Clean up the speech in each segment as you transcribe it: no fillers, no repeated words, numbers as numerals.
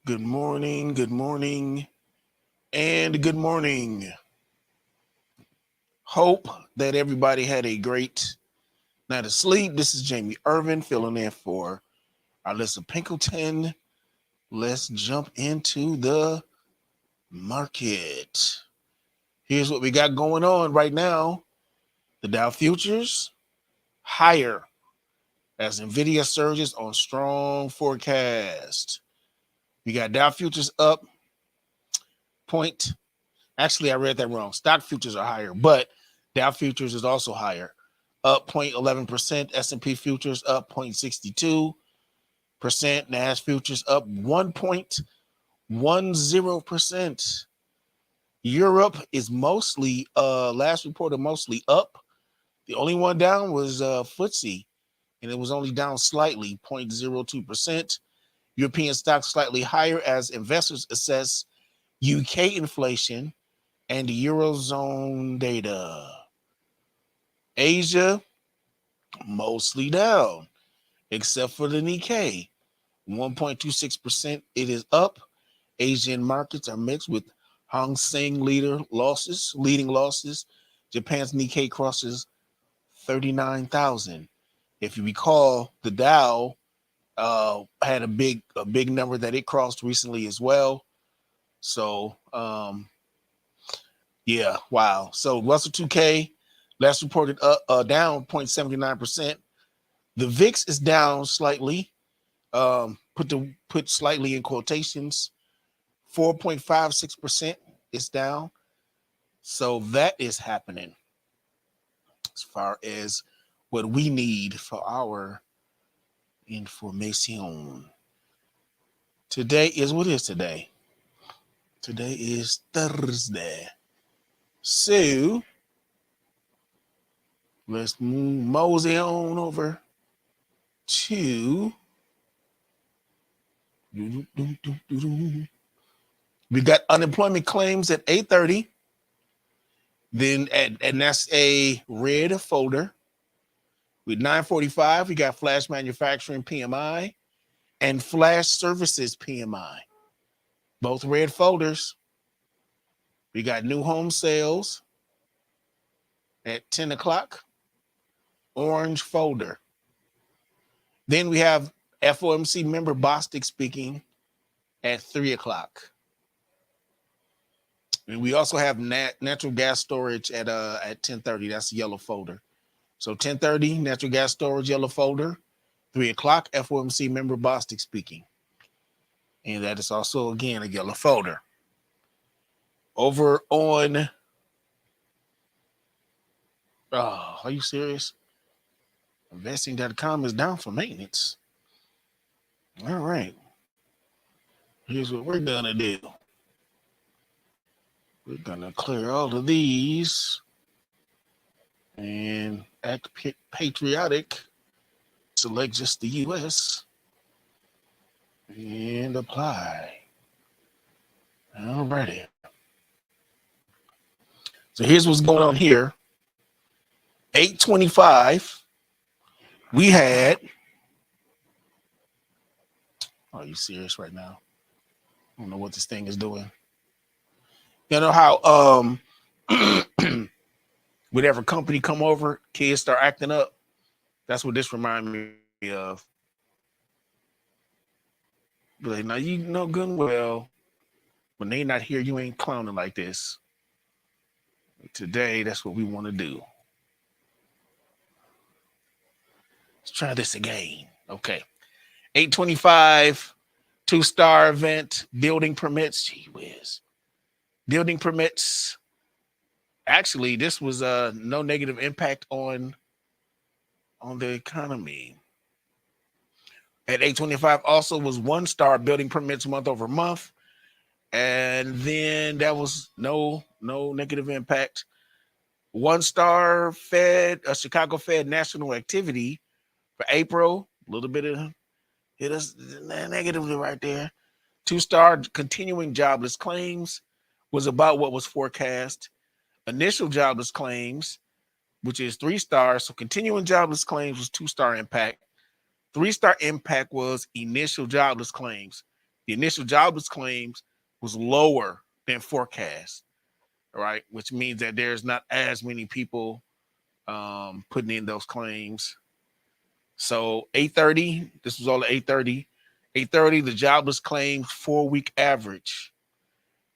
Good morning, and good morning. Hope that everybody had a great night of sleep. This is Jamie Irvin filling in for Alyssa Pinkleton. Let's jump into the market. Here's what we got going on right now. The Dow futures higher as NVIDIA surges on strong forecast. We got Dow futures up point. Actually, I read that wrong. Stock futures are higher, but Dow futures is also higher, up 0.11%. S&P futures up 0.62%. NASDAQ futures up 1.10%. Europe is mostly, last reported, mostly up. The only one down was FTSE, and it was only down slightly, 0.02%. European stocks slightly higher as investors assess UK inflation and the Eurozone data. Asia, mostly down, except for the Nikkei. 1.26%, it is up. Asian markets are mixed with Hang Seng leading losses. Japan's Nikkei crosses 39,000. If you recall, the Dow had a big number that it crossed recently as well. So, yeah, wow. So Russell 2K last reported down 0.79%. The VIX is down slightly. Put slightly in quotations. 4.56% is down. So that is happening as far as what we need for our information. Today is what is today? Today is Thursday. So let's mosey on over to we got unemployment claims at 8:30. Then and that's a red folder. With 9:45, we got flash manufacturing PMI and flash services PMI. Both red folders. We got new home sales at 10 o'clock. Orange folder. Then we have FOMC member Bostic speaking at 3 o'clock. And we also have natural gas storage at 10:30. That's the yellow folder. So 10:30, natural gas storage, yellow folder. 3 o'clock, FOMC member Bostic speaking. And that is also, again, a yellow folder. Over on, are you serious? Investing.com is down for maintenance. All right. Here's what we're going to do. We're going to clear all of these and act patriotic. Select just the U.S. and apply. All righty. So here's what's going on here. 8:25. We had. Are you serious right now? I don't know what this thing is doing. You know how whatever company come over, kids start acting up. That's what this reminds me of. Like, now you know good and well when they not here, you ain't clowning like this. Today, that's what we want to do. Let's try this again. Okay. 8:25, 2-star event, building permits. Gee whiz. Building permits. Actually, this was no negative impact on the economy. At 8:25 also was 1-star building permits month over month. And then that was no negative impact. 1-star Fed, Chicago Fed national activity for April, a little bit of hit us negatively right there. 2-star continuing jobless claims was about what was forecast. Initial jobless claims, which is 3 stars. So continuing jobless claims was 2-star impact. 3-star impact was initial jobless claims. The initial jobless claims was lower than forecast, all right, which means that there's not as many people putting in those claims. So 8:30, this was all at 8:30. 8:30, the jobless claims 4-week average.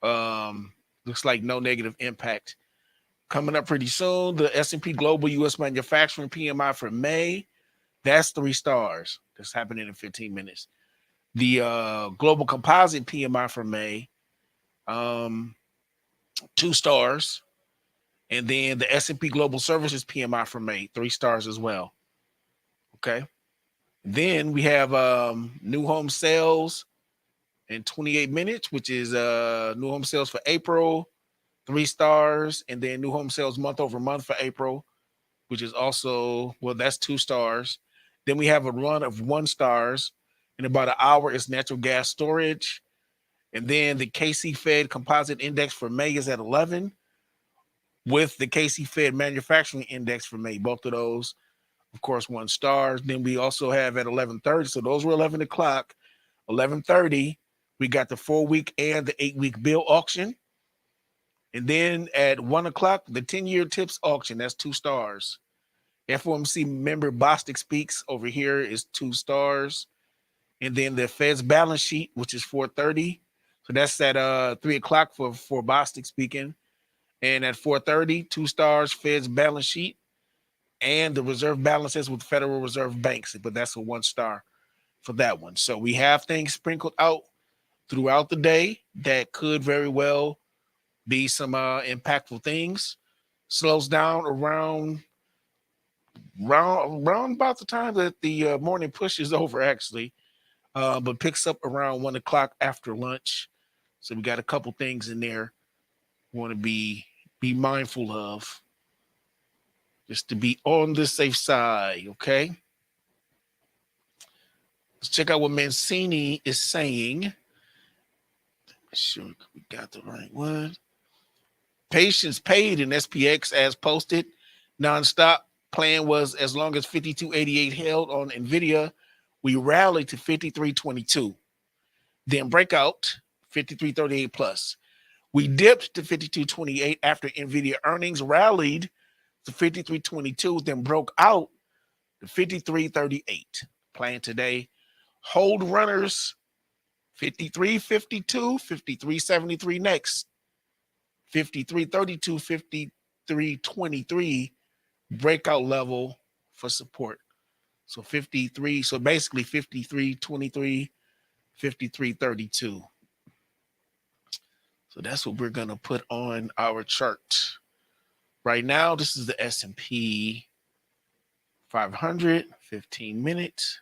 Looks like no negative impact. Coming up pretty soon, the S&P Global U.S. Manufacturing PMI for May, that's 3 stars. That's happening in 15 minutes. The Global Composite PMI for May, 2 stars. And then the S&P Global Services PMI for May, 3 stars as well. Okay. Then we have new home sales in 28 minutes, which is new home sales for April, 3 stars. And then new home sales month over month for April, which is also, well, that's 2 stars. Then we have a run of 1 stars. In about an hour is natural gas storage. And then the KC Fed Composite Index for May is at 11, with the KC Fed Manufacturing Index for May. Both of those, of course, 1 star. Then we also have at 11:30. So those were 11 o'clock. 11:30, we got the 4-week and the 8-week bill auction. And then at 1 o'clock, the 10-year tips auction. That's 2 stars. FOMC member Bostic Speaks over here is 2 stars. And then the Fed's balance sheet, which is 4:30. So that's at 3 o'clock for Bostic speaking. And at 4:30, 2 stars, Fed's balance sheet, and the reserve balances with Federal Reserve banks. But that's a 1 star for that one. So we have things sprinkled out throughout the day that could very well be some impactful things. Slows down around about the time that the morning push is over, actually, but picks up around 1 o'clock after lunch. So we got a couple things in there we want to be mindful of, just to be on the safe side. Okay. Let's check out what Mancini is saying. Make sure we got the right one. Patients paid in SPX as posted. Nonstop plan was as long as 52.88 held on NVIDIA. We rallied to 53.22. Then breakout 53.38 plus. We dipped to 52.28 after NVIDIA earnings, rallied to 53.22, then broke out to 53.38. Playing today. Hold runners 53.52, 53.73 next. 53.32, 53.23 breakout level for support. So 53, so basically 53.23, 53.32. So that's what we're going to put on our chart. Right now, this is the S&P 500, 15 minutes.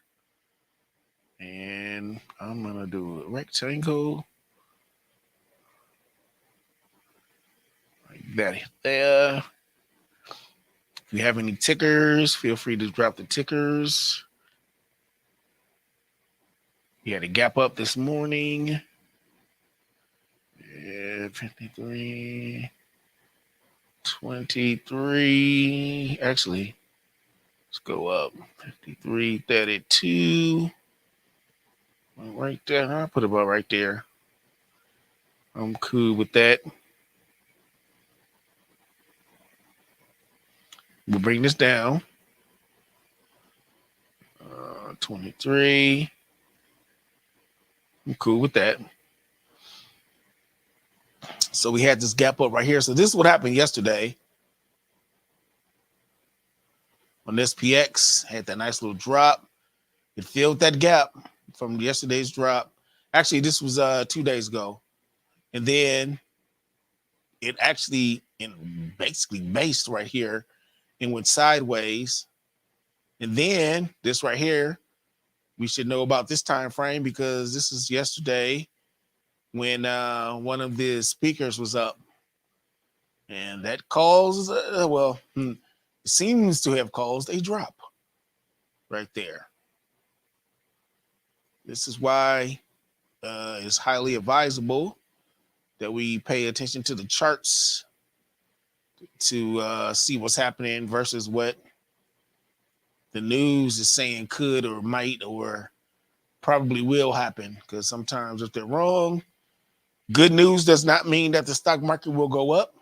And I'm going to do a rectangle. Like that there. If you have any tickers, feel free to drop the tickers. We had a gap up this morning. 53, 23. Actually, let's go up. 53.32. Right there. I'll put it about right there. I'm cool with that. We'll bring this down. 23. I'm cool with that. So we had this gap up right here. So this is what happened yesterday. On SPX, had that nice little drop. It filled that gap from yesterday's drop. Actually, this was 2 days ago. And then it actually basically based right here and went sideways. And then this right here, we should know about this time frame because this is yesterday when one of the speakers was up. And that caused, it seems to have caused a drop right there. This is why it's highly advisable that we pay attention to the charts to see what's happening versus what the news is saying could or might or probably will happen, because sometimes if they're wrong, good news does not mean that the stock market will go up.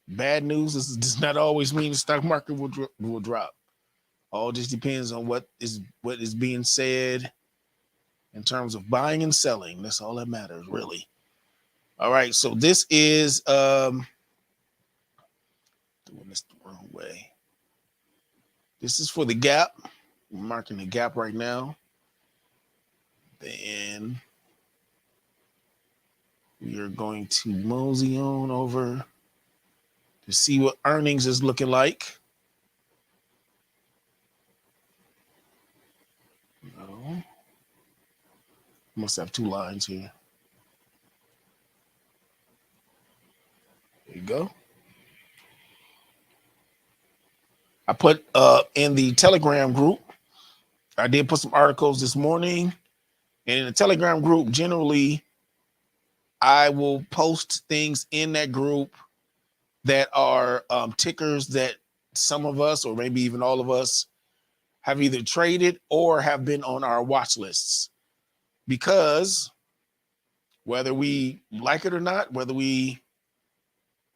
Bad news does not always mean the stock market will drop. All just depends on what is being said in terms of buying and selling. That's all that matters, really. All right, so this is doing this the wrong way. This is for the gap. We're marking the gap right now. Then we are going to mosey on over to see what earnings is looking like. No. Must have two lines here. There you go. I put in the Telegram group, I did put some articles this morning. And in the Telegram group, generally, I will post things in that group that are tickers that some of us, or maybe even all of us, have either traded or have been on our watch lists. Because whether we like it or not, whether we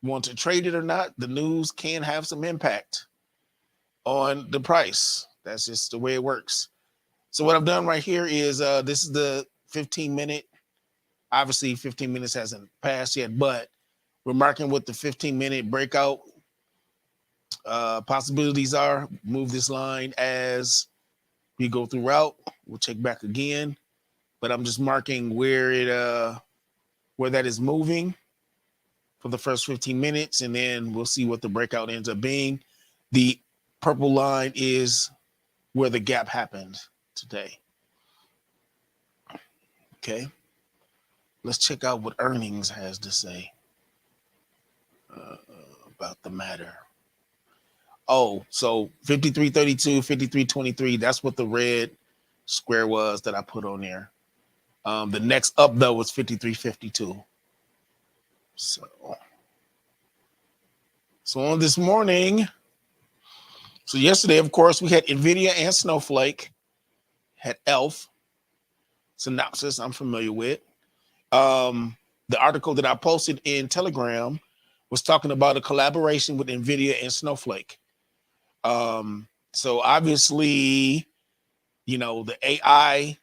want to trade it or not, the news can have some impact on the price. That's just the way it works. So what I've done right here is this is the 15-minute. Obviously, 15 minutes hasn't passed yet, but we're marking what the 15-minute breakout possibilities are. Move this line as we go throughout. We'll check back again, but I'm just marking where that is moving for the first 15 minutes, and then we'll see what the breakout ends up being. The purple line is where the gap happened today. Okay. Let's check out what earnings has to say about the matter. Oh, so 53.32, 53.23. That's what the red square was that I put on there. The next up, though, was 53.52. So on this morning, so yesterday, of course, we had NVIDIA and Snowflake, had ELF, Synopsys, I'm familiar with. The article that I posted in Telegram was talking about a collaboration with NVIDIA and Snowflake. So obviously, the AI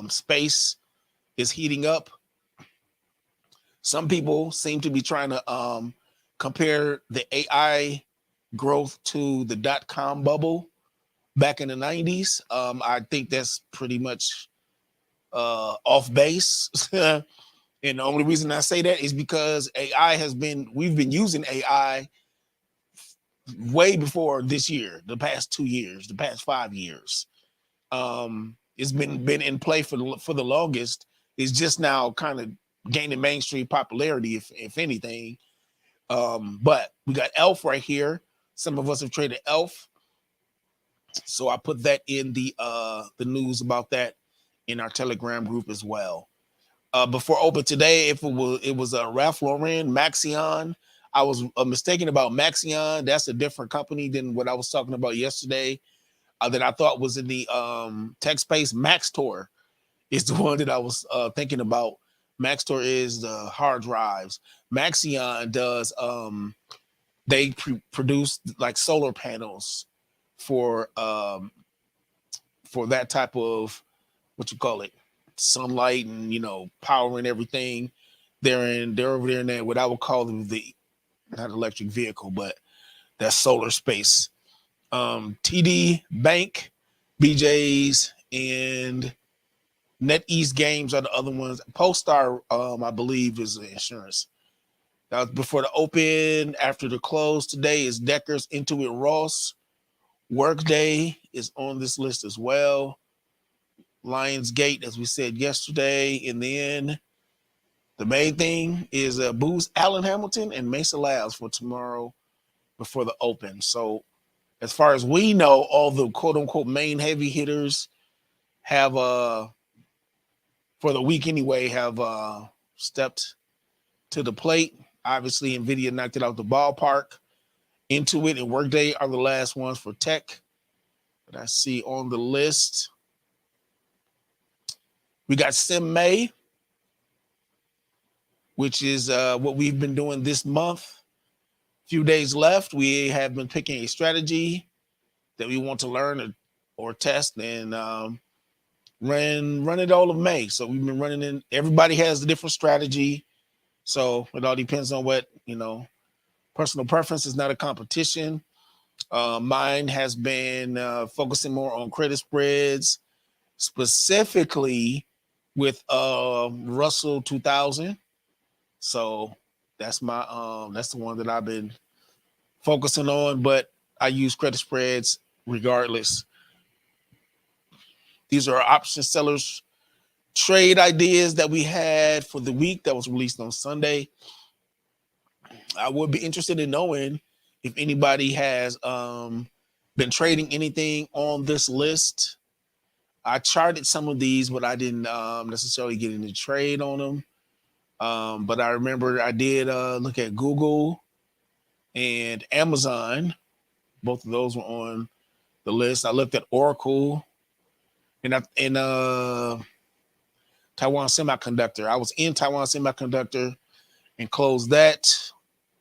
space is heating up. Some people seem to be trying to compare the AI growth to the dot-com bubble back in the 90s. I think that's pretty much off base. And the only reason I say that is because we've been using AI way before this year, the past 2 years, the past 5 years. It's been in play for the longest. It's just now kind of gaining mainstream popularity, if anything. But we got ELF right here. Some of us have traded ELF. So I put that in the news about that in our Telegram group as well. Before open today, if it was Ralph Lauren, Maxion. I was mistaken about Maxion. That's a different company than what I was talking about yesterday. That I thought was in the tech space. Maxtor is the one that I was thinking about. Maxtor is the hard drives. Maxion does they produce like solar panels for that type of sunlight and power and everything. They're over there in that what I would call the not electric vehicle, but that solar space. TD Bank, BJ's, and NetEase Games are the other ones. Polestar, I believe, is the insurance. That was before the open. After the close today is Deckers, Intuit, Ross. Workday is on this list as well. Lionsgate, as we said yesterday. And then the main thing is Booz Allen Hamilton and Mesa Labs for tomorrow before the open. So as far as we know, all the quote-unquote main heavy hitters have, for the week anyway, have stepped to the plate. Obviously, NVIDIA knocked it out the ballpark. Intuit and Workday are the last ones for tech that I see on the list. We got Sim May, which is what we've been doing this month. Few days left. We have been picking a strategy that we want to learn or test and run it all of May. So we've been running in. Everybody has a different strategy. So it all depends on what, personal preference is not a competition. Mine has been focusing more on credit spreads, specifically with Russell 2000. So that's that's the one that I've been focusing on, but I use credit spreads regardless. These are OptionsSellers trade ideas that we had for the week that was released on Sunday. I would be interested in knowing if anybody has been trading anything on this list. I charted some of these, but I didn't necessarily get into trade on them. But I remember I did look at Google and Amazon. Both of those were on the list. I looked at Oracle and Taiwan Semiconductor. I was in Taiwan Semiconductor and closed that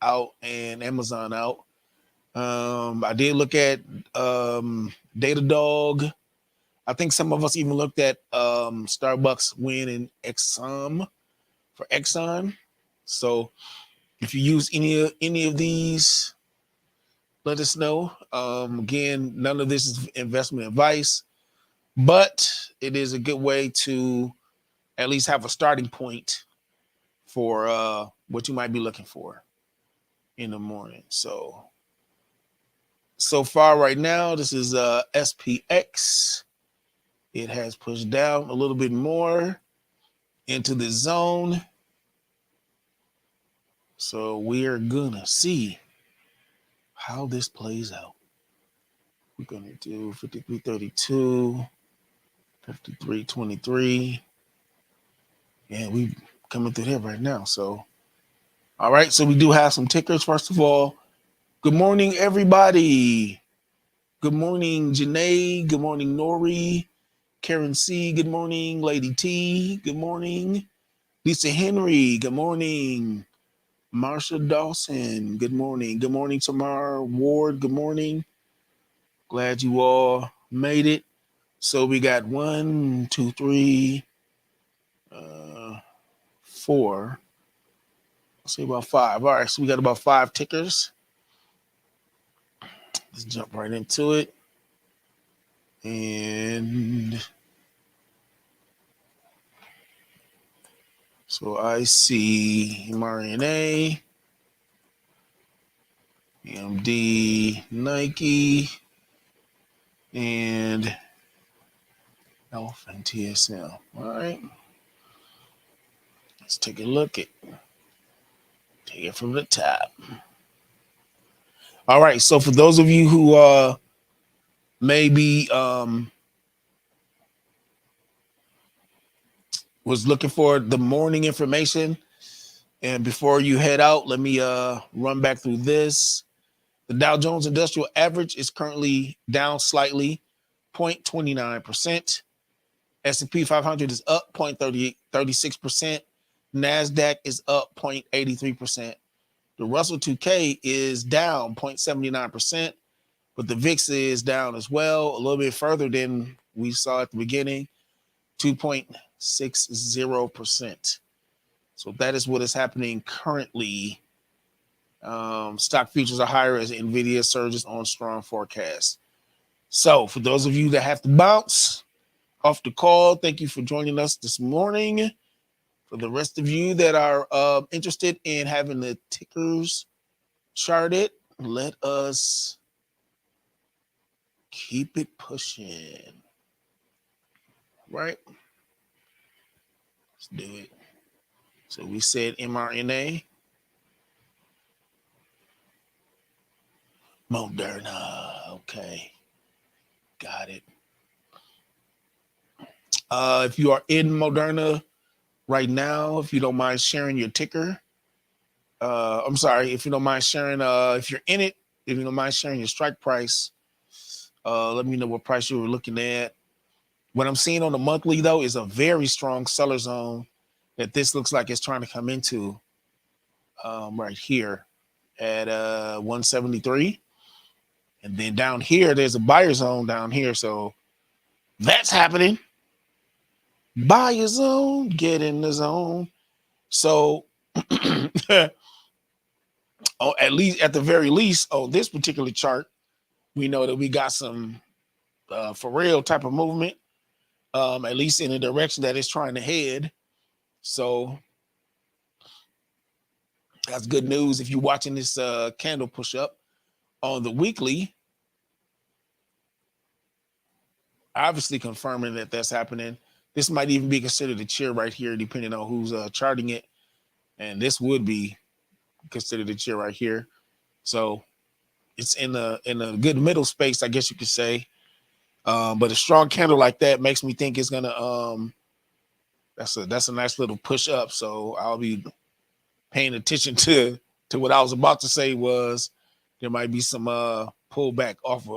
out and Amazon out. I did look at Datadog. I think some of us even looked at Starbucks Win and Exxon for Exxon. So if you use any of these, let us know. Again, none of this is investment advice, but it is a good way to at least have a starting point for what you might be looking for in the morning. So far right now, this is SPX. It has pushed down a little bit more into the zone. So we are gonna see how this plays out. We're gonna do 53.32, 53.23. And we coming through here right now. So, all right. So we do have some tickers. First of all, good morning, everybody. Good morning, Janae. Good morning, Nori. Karen C. Good morning, Lady T. Good morning, Lisa Henry. Good morning, Marsha Dawson. Good morning. Good morning, Tamar Ward. Good morning. Glad you all made it. So we got 1, 2, 3, 4. Let's say about 5. All right, so we got about 5 tickers. Let's jump right into it. And so I see mRNA, AMD, Nike, and Elf and TSM. All right. Let's take a look at take it from the top. All right. So for those of you who maybe was looking for the morning information, and before you head out, let me run back through this. The Dow Jones Industrial Average is currently down slightly, 0.29%. S&P 500 is up 0.36%. NASDAQ is up 0.83%. The Russell 2K is down 0.79%, but the VIX is down as well, a little bit further than we saw at the beginning, 2.60%. So that is what is happening currently. Stock futures are higher as NVIDIA surges on strong forecasts. So for those of you that have to bounce off the call, thank you for joining us this morning. For the rest of you that are interested in having the tickers charted, let us keep it pushing. Right? Let's do it. So we said mRNA. Moderna. Okay. Got it. If you are in Moderna right now, if you don't mind sharing your ticker, I'm sorry, if you don't mind sharing, if you're in it, if you don't mind sharing your strike price, let me know what price you were looking at. What I'm seeing on the monthly, though, is a very strong seller zone that this looks like it's trying to come into right here at 173. And then down here, there's a buyer zone down here. So that's happening. Buyer zone, get in the zone. So oh, at the very least, on this particular chart, we know that we got some for real type of movement, at least in the direction that it's trying to head. So that's good news. If you're watching this candle push up on the weekly, obviously confirming that that's happening. This might even be considered a chair right here, depending on who's charting it. And this would be considered a chair right here. So it's in a good middle space, I guess you could say. But a strong candle like that makes me think it's gonna that's a nice little push up. So I'll be paying attention to what I was about to say. Was there might be some pullback off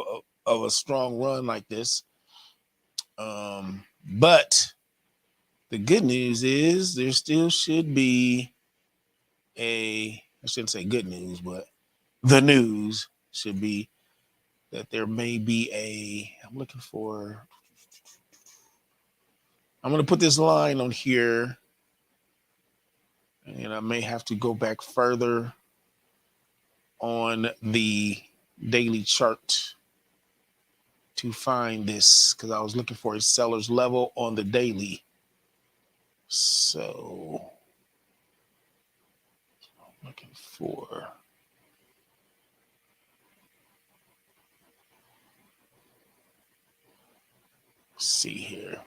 of a strong run like this. But the good news is there still should be I shouldn't say good news, but the news should be that there may be I'm going to put this line on here, and I may have to go back further on the daily chart to find this, because I was looking for a seller's level on the daily. So I'm looking for see here.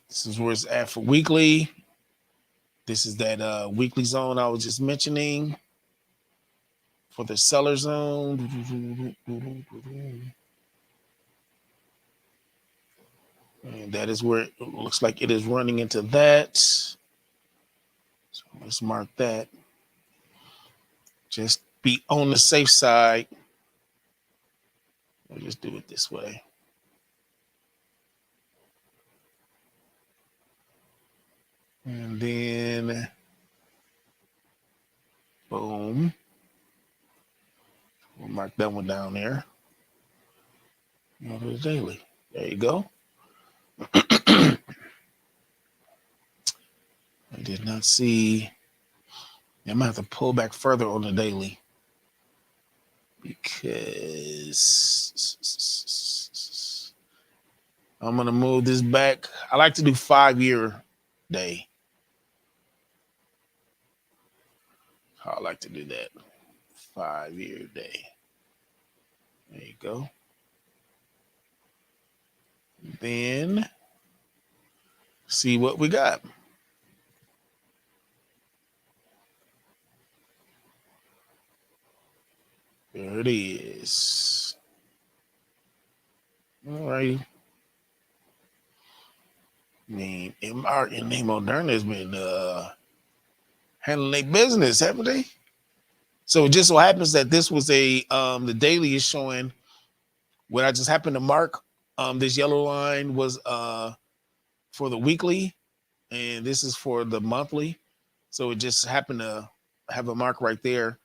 This is where it's at for weekly. This is that weekly zone I was just mentioning for the seller zone. And that is where it looks like it is running into that. So let's mark that. Just be on the safe side. We'll just do it this way. And then, boom. We'll mark that one down there. Go to the daily. There you go. I did not see. I'm going to have to pull back further on the daily, because I'm going to move this back. I like to do 5-year day. I like to do that. 5-year day. There you go. Then see what we got. There it is. All right. MR and Moderna has been handling their business, haven't they? So it just so happens that this was the daily is showing what I just happened to mark. This yellow line was for the weekly, and this is for the monthly. So it just happened to have a mark right there,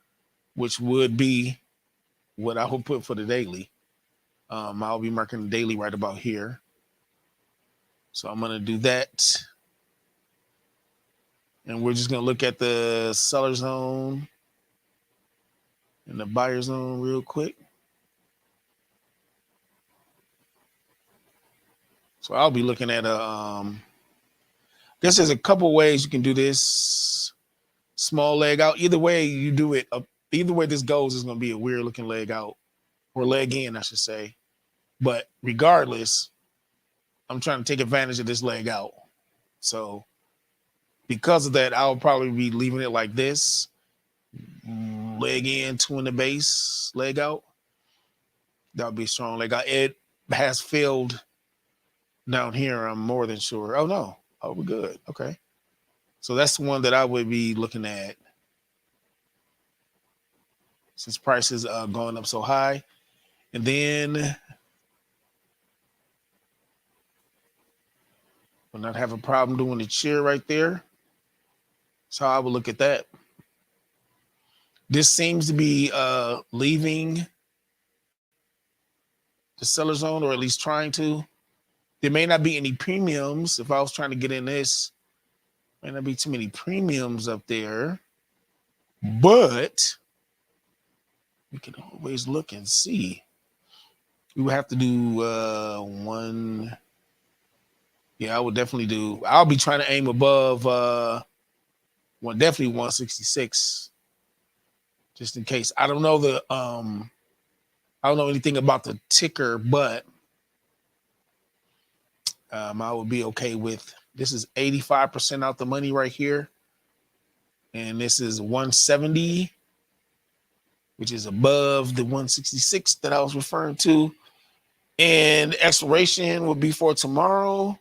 which would be what I will put for the daily. I'll be marking the daily right about here. So I'm going to do that. And we're just going to look at the seller zone and the buyer zone real quick. So I'll be looking at I guess there's a couple ways you can do this. Small leg out. Either way you do it, either way this goes is going to be a weird looking leg out, or leg in, I should say. But regardless, I'm trying to take advantage of this leg out. So because of that, I'll probably be leaving it like this. Leg in, 2 in the base, leg out. That would be a strong leg out. It has failed down here, I'm more than sure. Oh, no. Oh, we're good. Okay. So that's the one that I would be looking at, since prices are going up so high. And then Will not have a problem doing the cheer right there. That's how I would look at that. This seems to be leaving the seller zone, or at least trying to. There may not be any premiums. If I was trying to get in this, may not be too many premiums up there, but we can always look and see. We would have to do one. Yeah, I would definitely do. I'll be trying to aim above definitely 166, just in case. I don't know I don't know anything about the ticker, but I would be okay with this. Is 85% out the money right here, and this is 170, which is above the 166 that I was referring to. And expiration will be for tomorrow.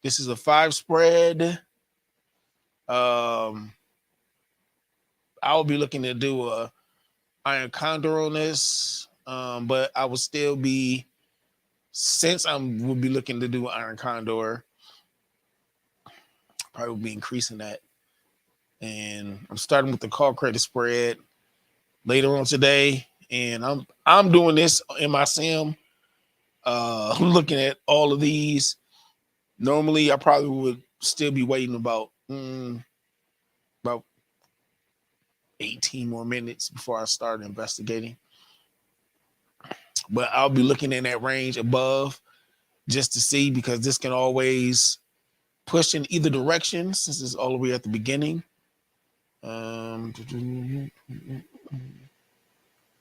This is a 5 spread. I will be looking to do a iron condor on this, but I will still be, since I will be looking to do an iron condor, probably will be increasing that. And I'm starting with the call credit spread later on today, and I'm doing this in my sim. Looking at all of these. Normally, I probably would still be waiting about 18 more minutes before I start investigating. But I'll be looking in that range above just to see, because this can always push in either direction since it's all the way at the beginning. And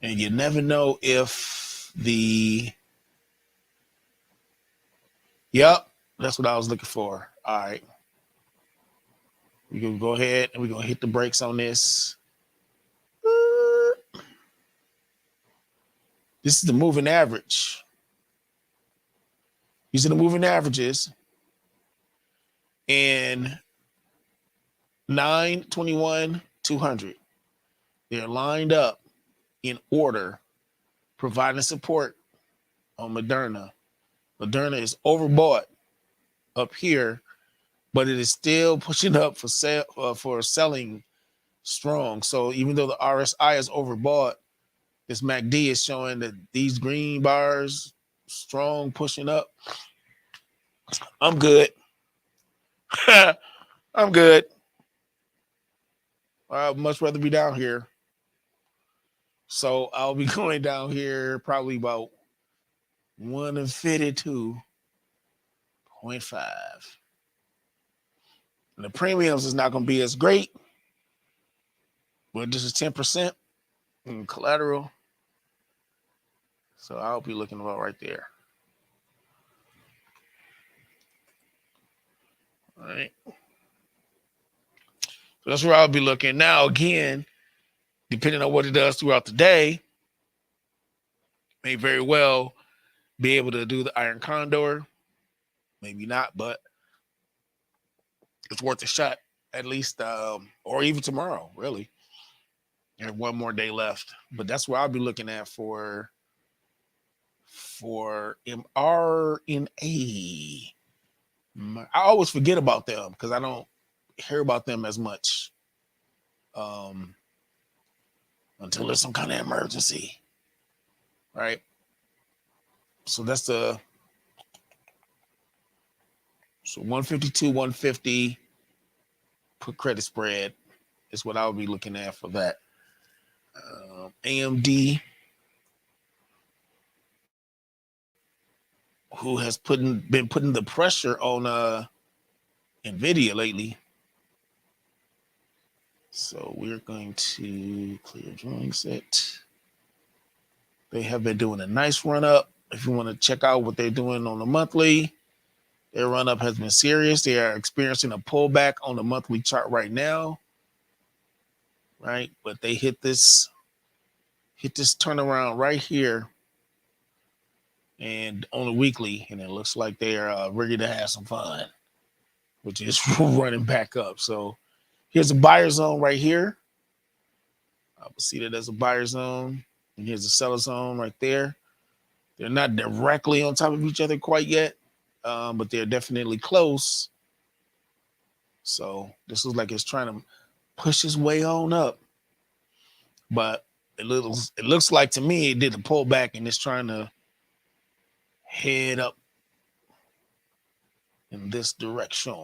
you never know if Yep, that's what I was looking for. All right. We're going to go ahead and we're going to hit the brakes on this. This is the moving average. These are the moving averages. And 921, 200. They're lined up in order, providing support on Moderna. Moderna is overbought up here, but it is still pushing up for selling strong. So even though the RSI is overbought, this MACD is showing that these green bars strong, pushing up. I'm good. I'm good. I'd much rather be down here. So I'll be going down here probably about 152.5. And the premiums is not going to be as great, but this is 10% in collateral. So I'll be looking about right there. All right. So that's where I'll be looking. Now, again, depending on what it does throughout the day, may very well be able to do the iron condor. Maybe not, but it's worth a shot, at least, or even tomorrow, really. I have one more day left. But that's where I'll be looking at for mRNA. I always forget about them because I don't hear about them as much until there's some kind of emergency, right? So that's so 152, 150 put credit spread is what I'll be looking at for that. AMD, who has been putting the pressure on NVIDIA lately. So we're going to clear drawing set. They have been doing a nice run up. If you want to check out what they're doing on the monthly, their run up has been serious. They are experiencing a pullback on the monthly chart right now, right? But they hit this turnaround right here, and on the weekly, and it looks like they are ready to have some fun, which is running back up. So here's a buyer zone right here. I will see that as a buyer zone, and here's a seller zone right there. They're not directly on top of each other quite yet. but they're definitely close. So this is like it's trying to push its way on up, but it looks like to me it did a pullback and it's trying to head up in this direction.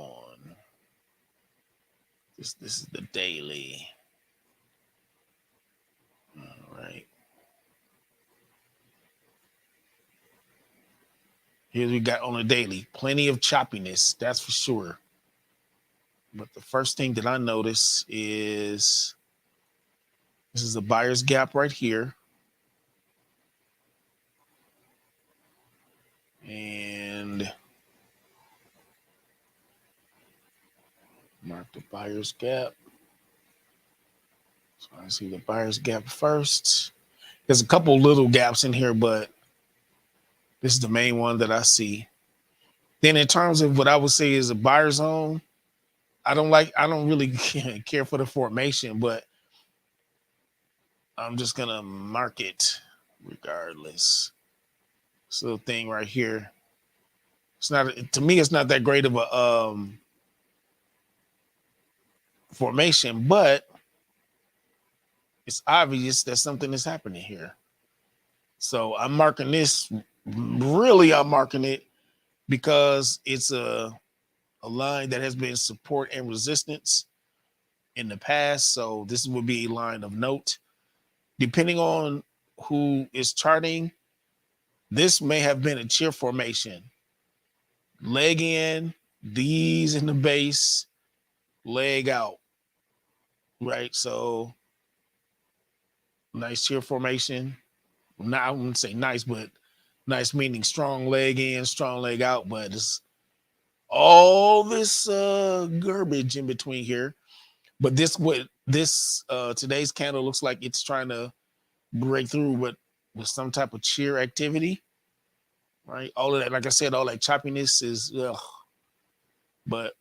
This is the daily. All right. Here we got on the daily. Plenty of choppiness, that's for sure. But the first thing that I notice is this is a buyer's gap right here. And mark the buyer's gap. So I see the buyer's gap first. There's a couple little gaps in here, but this is the main one that I see. Then in terms of what I would say is a buyer zone, I don't really care for the formation, but I'm just gonna mark it regardless. This little thing right here. It's not, to me, it's not that great of a formation, but it's obvious that something is happening here. So I'm marking this, really I'm marking it because it's a line that has been support and resistance in the past. So this would be a line of note. Depending on who is charting, this may have been a cheer formation. Leg in, these in the base, leg out, right? So nice cheer formation. I wouldn't say nice, but nice meaning strong leg in, strong leg out. But it's all this garbage in between here. But today's candle looks like it's trying to break through with some type of cheer activity, right? All of that, like I said, all that choppiness is, but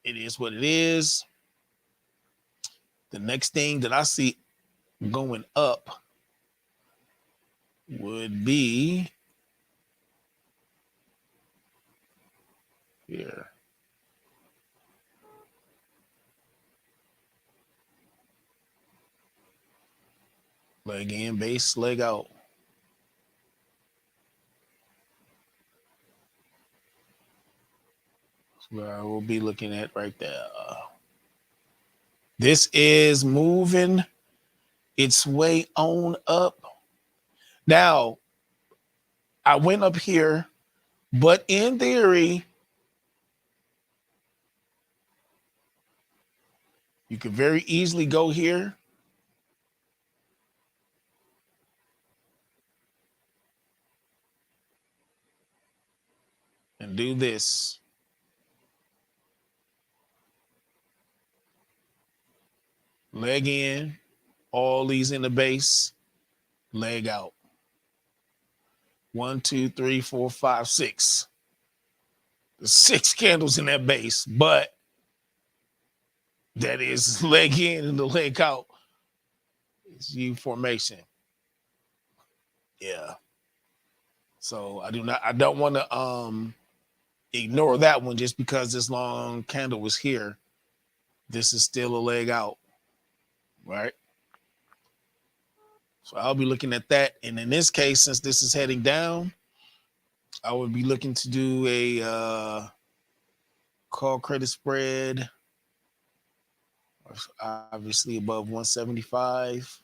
it is what it is. The next thing that I see going up would be here. Leg in, base, leg out. That's what I will be looking at right there. This is moving its way on up. Now, I went up here, but in theory, you could very easily go here and do this. Leg in, all these in the base, leg out. 1, 2, 3, 4, 5, 6. There's 6 candles in that base, but that is leg in and the leg out. It's U formation. Yeah. So I don't want to ignore that one just because this long candle was here. This is still a leg out, right? So I'll be looking at that. And in this case, since this is heading down, I would be looking to do a call credit spread, obviously above 175.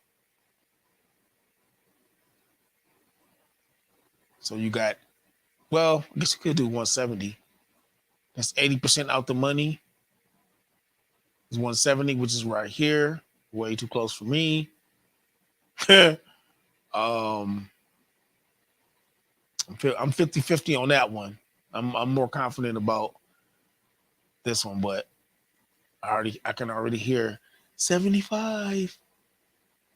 So you got, well, I guess you could do 170. That's 80% out the money. It's 170, which is right here. Way too close for me. I'm 50-50 on that one. I'm more confident about this one, but I can already hear 75%.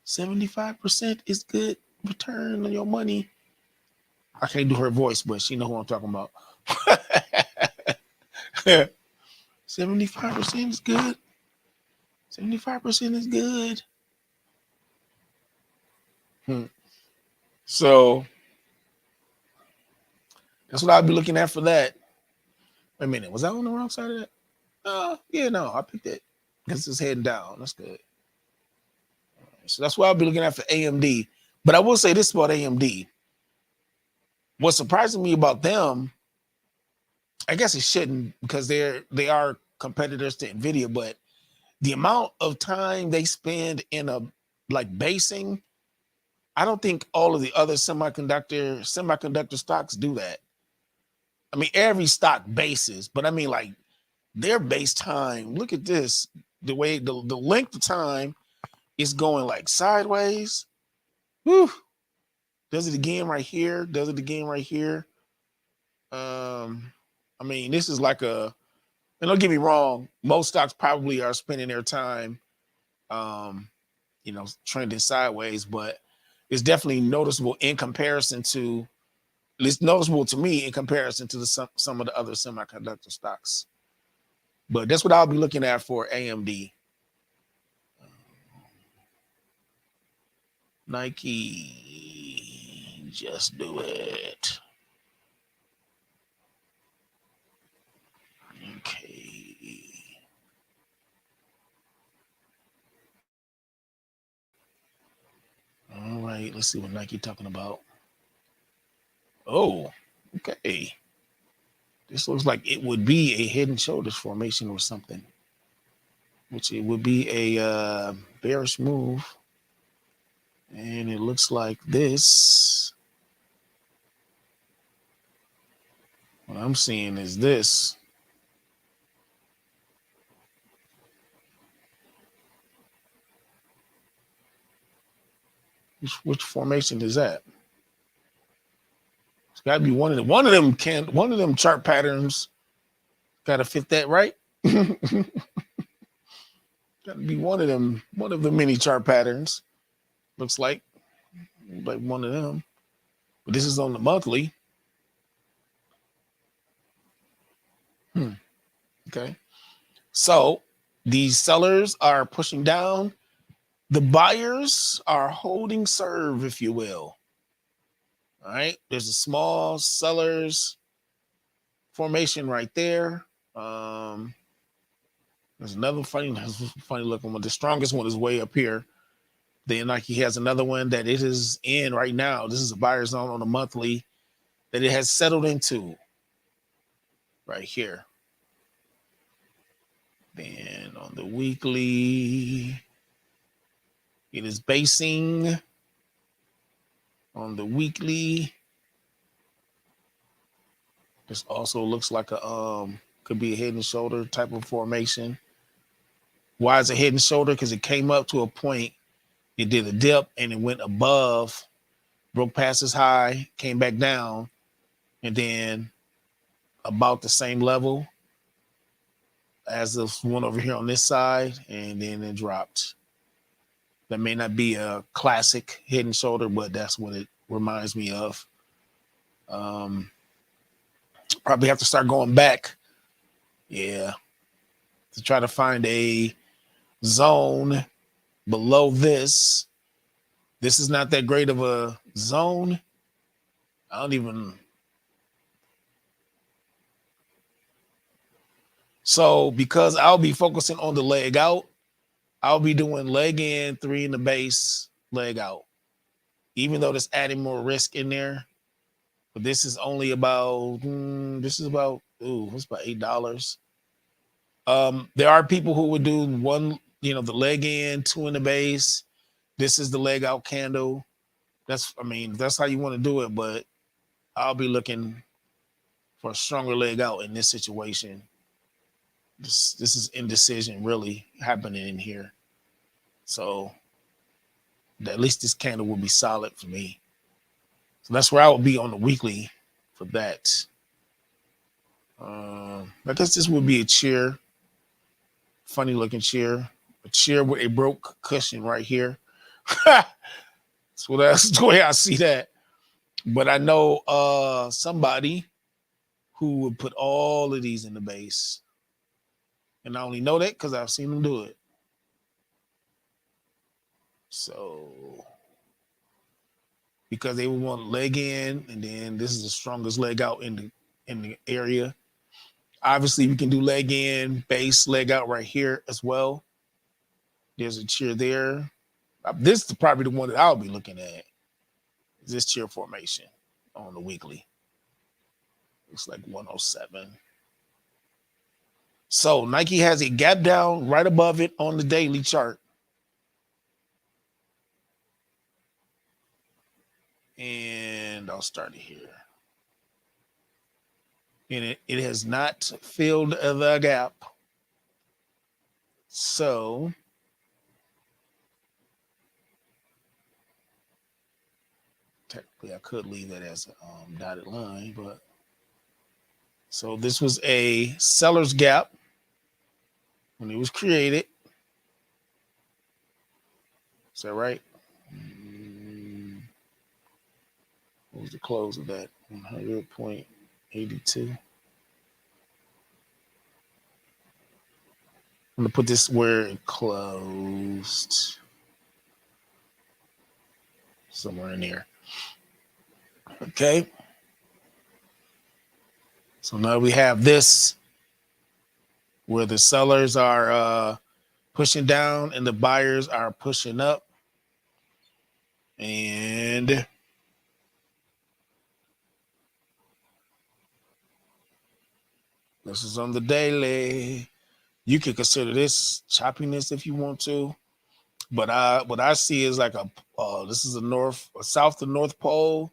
75% is good return on your money. I can't do her voice, but she know who I'm talking about. 75% is good. 75% is good. So that's what I'll be looking at for that. Wait a minute, was I on the wrong side of that? Yeah, no, I picked it because it's heading down. That's good. So that's why I'll be looking at for AMD. But I will say this about AMD. What's surprising me about them, I guess it shouldn't because they are competitors to Nvidia, but the amount of time they spend in a like basing, I don't think all of the other semiconductor stocks do that. I mean, every stock bases, but I mean like their base time. Look at this. The way the length of time is going like sideways. Whew. Does it again right here. Does it again right here. I mean, this is like and don't get me wrong, most stocks probably are spending their time trending sideways, but it's definitely noticeable in comparison to, it's noticeable to me in comparison to some of the other semiconductor stocks. But that's what I'll be looking at for AMD. Nike, just do it. Okay. All right, let's see what Nike talking about. Oh, okay. This looks like it would be a head and shoulders formation or something, which it would be a bearish move. And it looks like this. What I'm seeing is this. Which formation is that? It's got to be one of them chart patterns. Got to fit that, right? Got to be one of the mini chart patterns. Looks like one of them. But this is on the monthly. Okay. So these sellers are pushing down. The buyers are holding serve, if you will. All right. There's a small sellers formation right there. There's another funny looking one. The strongest one is way up here. Then Nike has another one that it is in right now. This is a buyer zone on a monthly that it has settled into right here. Then on the weekly, it is basing on the weekly. This also looks like could be a head and shoulder type of formation. Why is it head and shoulder? Because it came up to a point, it did a dip and it went above, broke past this high, came back down, and then about the same level as this one over here on this side, and then it dropped. That may not be a classic head and shoulder, but that's what it reminds me of. Probably have to start going back. Yeah. To try to find a zone below this. This is not that great of a zone. So because I'll be focusing on the leg out, I'll be doing leg in, 3 in the base, leg out. Even though there's adding more risk in there. But this is only about, it's about $8. There are people who would do one, the leg in, 2 in the base. This is the leg out candle. That's how you want to do it, but I'll be looking for a stronger leg out in this situation. This is indecision really happening in here. So at least this candle will be solid for me. So that's where I will be on the weekly for that. I guess this would be a chair. Funny looking chair. A chair with a broke cushion right here. That's the way I see that. But I know somebody who would put all of these in the base. And I only know that because I've seen them do it. So, because they would want leg in, and then this is the strongest leg out in the area. Obviously, we can do leg in, base, leg out right here as well. There's a chair there. This is probably the one that I'll be looking at. Is this chair formation on the weekly? Looks like 107. So Nike has a gap down right above it on the daily chart. And I'll start it here. And it has not filled the gap. So technically I could leave that as a dotted line, but so this was a seller's gap when it was created. Is that right? What was the close of that? 100.82. I'm going to put this where it closed. Somewhere in there. Okay. So now we have this where the sellers are pushing down and the buyers are pushing up. And this is on the daily. You can consider this choppiness if you want to, but what I see is like this is a south to north pole,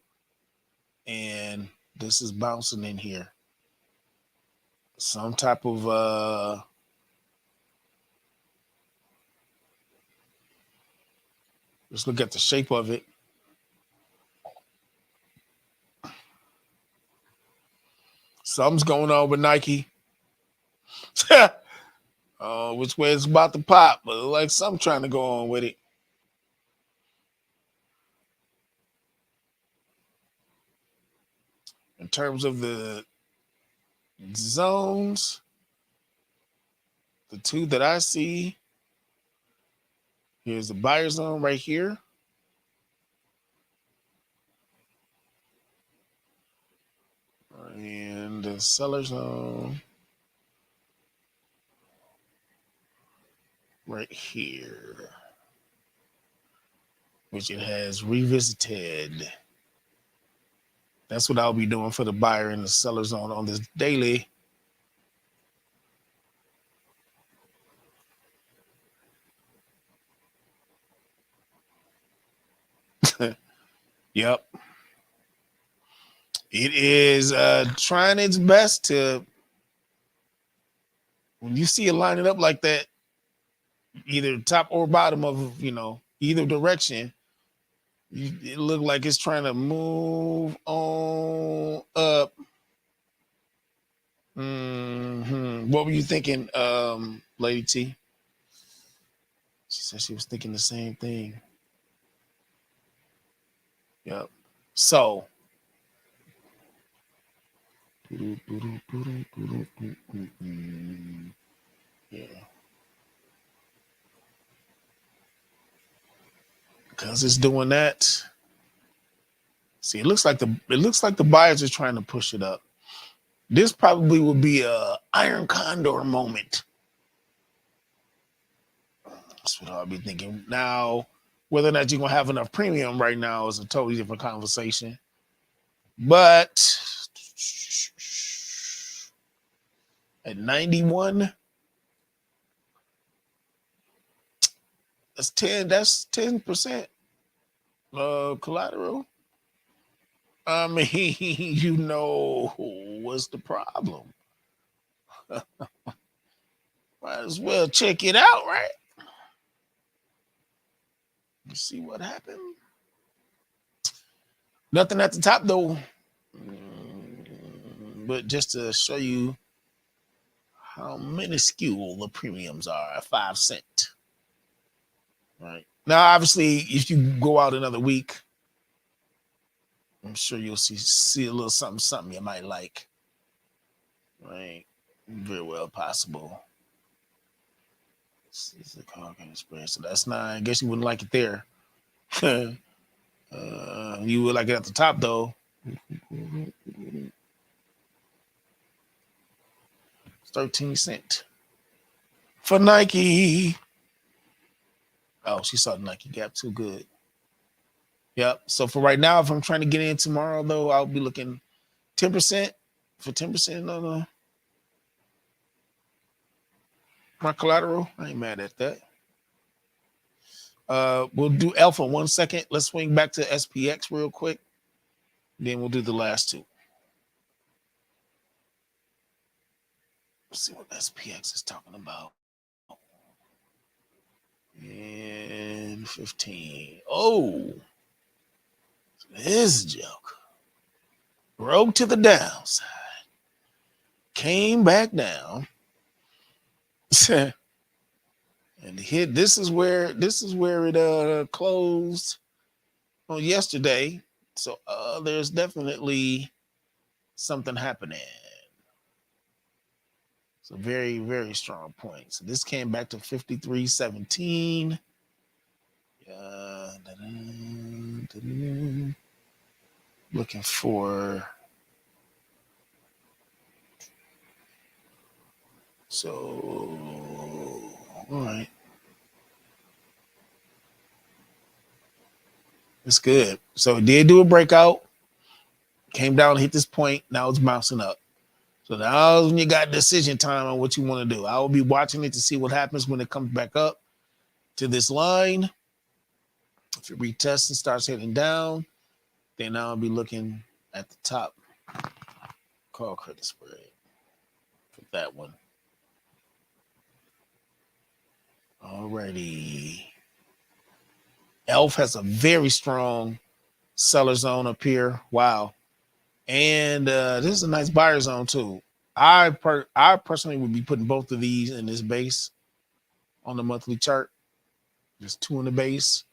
and this is bouncing in here. Some type of let's look at the shape of it. Something's going on with Nike. Which way it's about to pop, but like something trying to go on with it. In terms of the zones, the two that I see, here's the buyer zone right here. And the seller zone right here, which it has revisited. That's what I'll be doing for the buyer and the seller zone on this daily. Yep. It is trying its best to, when you see it lining up like that, either top or bottom of, either direction, it looked like it's trying to move on up. What were you thinking, Lady T? She said she was thinking the same thing. Yep. So yeah. Because it's doing that. See, it looks like the buyers are trying to push it up. This probably would be a iron condor moment. That's what I'll be thinking. Now, whether or not you're gonna have enough premium right now is a totally different conversation. But at 91, that's 10% collateral. I mean, what's the problem? Might as well check it out, right? Let's see what happened. Nothing at the top though. But just to show you how minuscule the premiums are, 5 cents. Right. Now, obviously, if you go out another week, I'm sure you'll see a little something you might like. Right. Very well possible. This is the car kind of spread. So that's not, I guess you wouldn't like it there. You would like it at the top though. 13 cents for Nike. Oh, she saw the Nike gap too good. Yep. So for right now, if I'm trying to get in tomorrow, though, I'll be looking 10% for 10% on my collateral. I ain't mad at that. We'll do Alpha 1 second. Let's swing back to SPX real quick. Then we'll do the last two. Let's see what SPX is talking about. And 15. Oh, this joke. Broke to the downside. Came back down. And hit. This is where it closed on yesterday. So there's definitely something happening. It's a very, very strong point. So this came back to 53.17. Looking for. So, all right. It's good. So it did do a breakout. Came down, hit this point. Now it's bouncing up. So now when you got decision time on what you want to do. I will be watching it to see what happens when it comes back up to this line. If it retests and starts heading down, then I'll be looking at the top call credit spread for that one. Alrighty. ELF has a very strong seller zone up here. Wow. And this is a nice buyer zone too. I personally would be putting both of these in this base on the monthly chart. There's two in the base.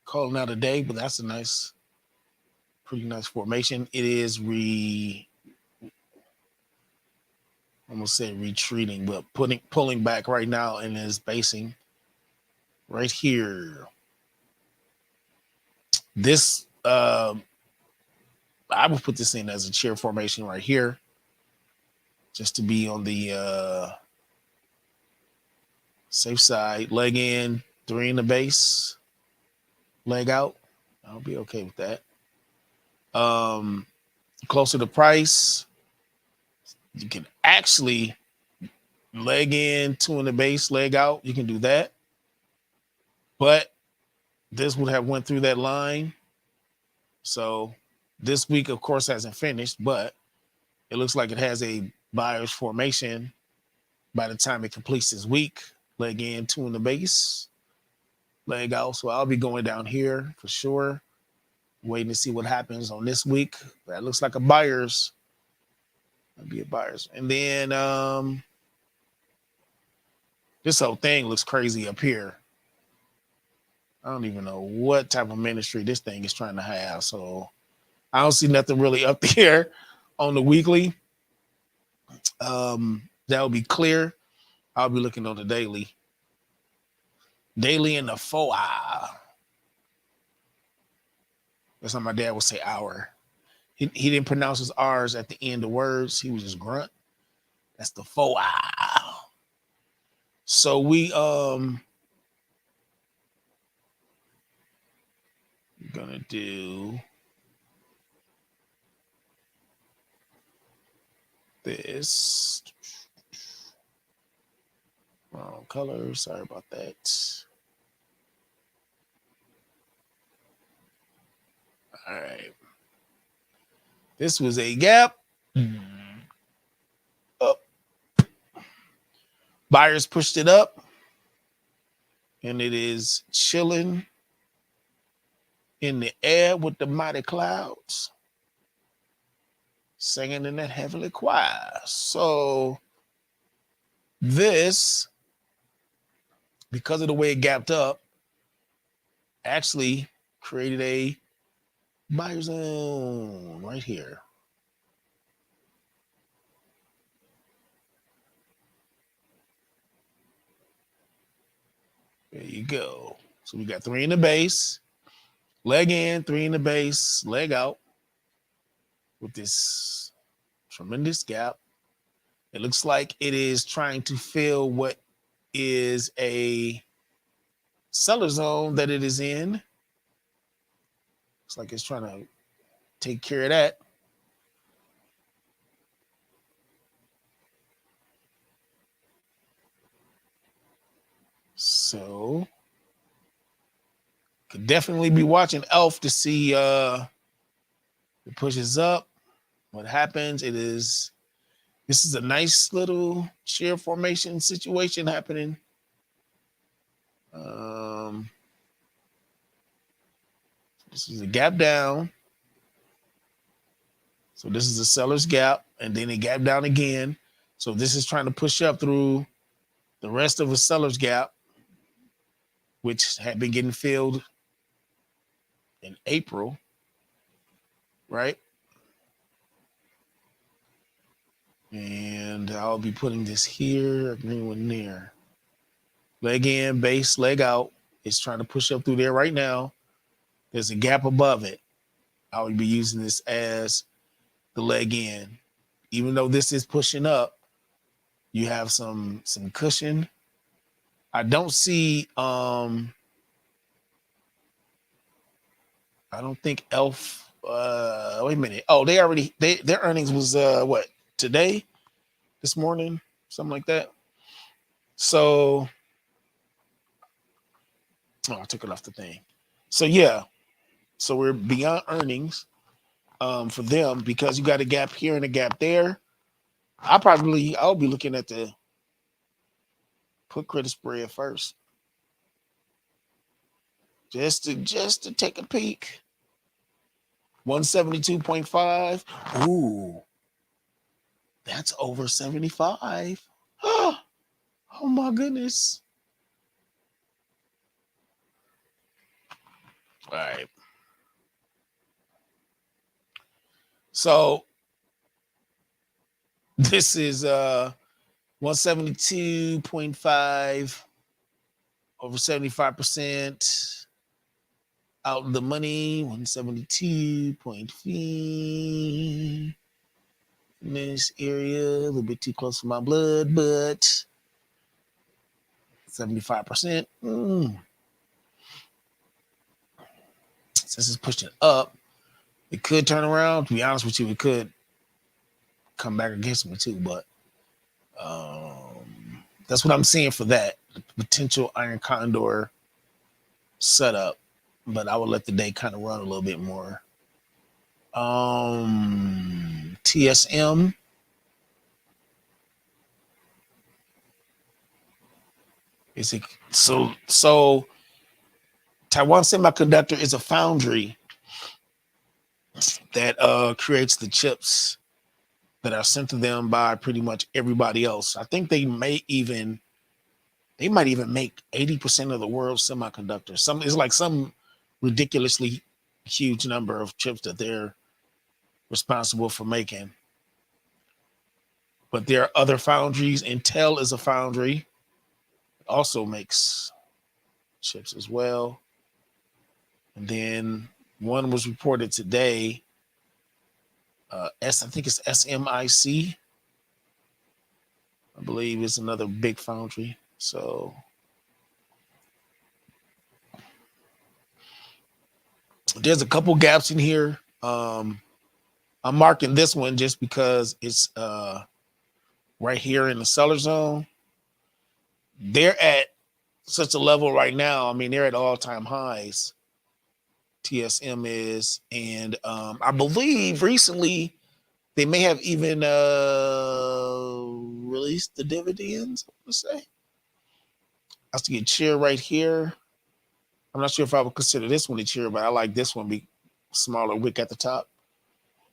Calling out a day, but that's a nice, pretty nice formation. It is almost said retreating, but pulling back right now and is basing right here. This I would put this in as a chair formation right here, just to be on the safe side. Leg in, 3 in the base, leg out. I'll be okay with that. Closer to price, you can actually leg in, 2 in the base, leg out. You can do that. But this would have went through that line. So this week, of course, hasn't finished, but it looks like it has a buyer's formation by the time it completes this week. Leg in, 2 in the base, leg out. So I'll be going down here for sure, waiting to see what happens on this week. That looks like a buyer's. That'd be a buyer's. And then this whole thing looks crazy up here. I don't even know what type of ministry this thing is trying to have. So I don't see nothing really up there on the weekly. That'll be clear. I'll be looking on the daily. Daily in the 4 hour. That's how my dad would say hour. He didn't pronounce his R's at the end of words. He was just grunt. That's the 4 hour. So we gonna do this. Wrong color. Sorry about that. All right. This was a gap. Up. Buyers pushed it up. And it is chilling in the air with the mighty clouds, singing in that heavenly choir. So this, because of the way it gapped up, actually created a buyer zone right here. There you go. So we got 3 in the base, leg in, 3 in the base, leg out with this tremendous gap. It looks like it is trying to fill what is a seller zone that it is in. Looks like it's trying to take care of that. So could definitely be watching ELF to see it pushes up. What happens? This is a nice little shear formation situation happening. This is a gap down. So this is a seller's gap, and then a gap down again. So this is trying to push up through the rest of a seller's gap, which had been getting filled in April, right? And I'll be putting this here, a green one there. Leg in, base, leg out. It's trying to push up through there right now. There's a gap above it. I'll be using this as the leg in. Even though this is pushing up, you have some cushion. I don't see I don't think ELF wait a minute. Oh, their earnings was what, today? This morning? Something like that. So I took it off the thing. So yeah. So we're beyond earnings for them because you got a gap here and a gap there. I'll be looking at the put credit spread first. Just to take a peek. 172.5. Ooh. That's over 75. Oh my goodness. All right. So this is 172.5 over 75%. Out of the money, 172.5. In this area, a little bit too close to my blood, but 75%. Since it's pushing up, it could turn around. To be honest with you, it could come back against me too, but that's what I'm seeing for that potential iron condor setup. But I will let the day kind of run a little bit more. TSM. Is it so Taiwan Semiconductor is a foundry that creates the chips that are sent to them by pretty much everybody else. I think they might even make 80% of the world's semiconductors. It's like some ridiculously huge number of chips that they're responsible for making. But there are other foundries. Intel is a foundry. It also makes chips as well. And then one was reported today. I think it's SMIC. I believe it's another big foundry. So there's a couple gaps in here. I'm marking this one just because it's right here in the seller zone. They're at such a level right now. I mean, they're at all-time highs. TSM is, and I believe recently they may have even released the dividends. Let's say I see a chair right here. I'm not sure if I would consider this one a chair, but I like this one, be smaller wick at the top.